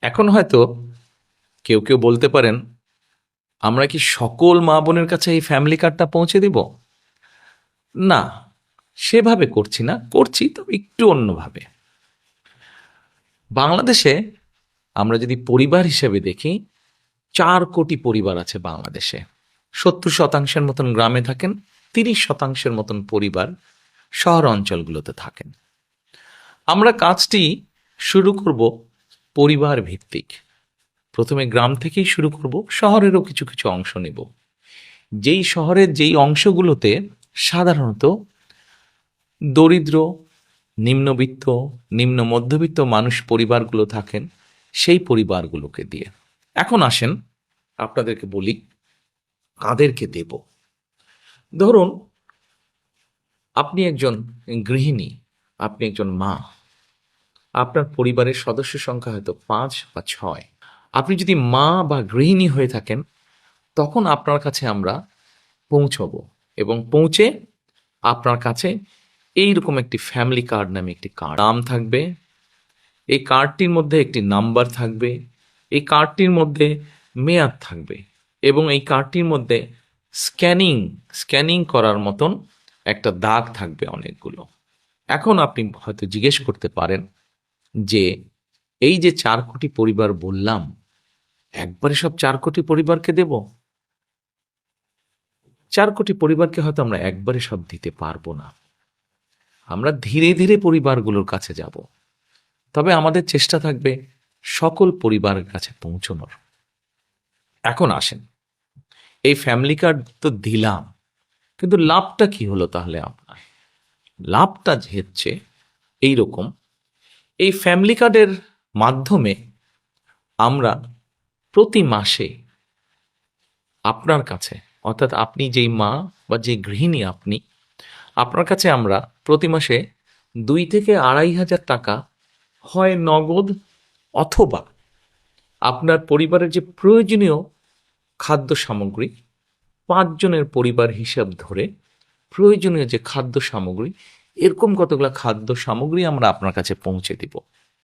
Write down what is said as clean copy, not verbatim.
এখন হয়তো কেউ কেউ বলতে পারেন, আমরা কি সকল মা বোনের কাছে এই ফ্যামিলি কার্ডটা পৌঁছে দিব? না, সেভাবে করছি না, করছি তবে একটু অন্যভাবে। বাংলাদেশে আমরা যদি পরিবার হিসেবে দেখি, 4 কোটি পরিবার আছে বাংলাদেশে। 70% মতন গ্রামে থাকেন, 30% মতন পরিবার শহর অঞ্চলগুলোতে থাকেন। আমরা কাজটি শুরু করব পরিবার ভিত্তিক। প্রথমে গ্রাম থেকেই শুরু করব, শহরেরও কিছু কিছু অংশ নেব। যেই শহরের যেই অংশগুলোতে সাধারণত দরিদ্র, নিম্নবিত্ত, নিম্ন মধ্যবিত্ত মানুষ পরিবারগুলো থাকেন, সেই পরিবারগুলোকে দিয়ে। এখন আসেন আপনাদেরকে বলি কাদেরকে দেব। ধরুন আপনি একজন গৃহিণী, আপনি একজন মা, আপনার পরিবারের সদস্য সংখ্যা হয়তো 5 বা 6। আপনি যদি মা বা গৃহিণী হয়ে থাকেন, তখন আপনার কাছে আমরা পৌঁছবো এবং পৌঁছে আপনার কাছে এইরকম একটি ফ্যামিলি কার্ড নামে একটি কার্ড নাম থাকবে। এই কার্ডটির মধ্যে একটি নাম্বার থাকবে, এই কার্ডটির মধ্যে মেয়াদ থাকবে এবং এই কার্ডটির মধ্যে স্ক্যানিং স্ক্যানিং করার মতন একটা দাগ থাকবে অনেকগুলো। এখন আপনি হয়তো জিজ্ঞেস করতে পারেন যে এই যে 4 কোটি পরিবার বললাম, একবারে সব 4 কোটি পরিবারকে দেব? 4 কোটি পরিবারকে হয়তো আমরা একবারে সব দিতে পারবো না। আমরা ধীরে ধীরে পরিবারগুলোর কাছে যাব, তবে আমাদের চেষ্টা থাকবে সকল পরিবারের কাছে পৌঁছানোর। এখন আসেন, এই ফ্যামিলি কার্ড তো দিলাম, কিন্তু লাভটা কি হলো তাহলে আপনার? লাভটা হচ্ছে এইরকম, এই ফ্যামিলি কার্ডের মাধ্যমে আমরা প্রতি মাসে আপনার কাছে, অর্থাৎ আপনি যেই মা বা যে গৃহিণী আপনি, আপনার কাছে আমরা প্রতি মাসে 2 থেকে 2,500 টাকা হয় নগদ, অথবা আপনার পরিবারের যে প্রয়োজনীয় খাদ্য সামগ্রী, 5 জনের পরিবার হিসাব ধরে প্রয়োজনীয় যে খাদ্য সামগ্রী, এরকম কতগুলো খাদ্য সামগ্রী আমরা আপনার কাছে পৌঁছে দিব।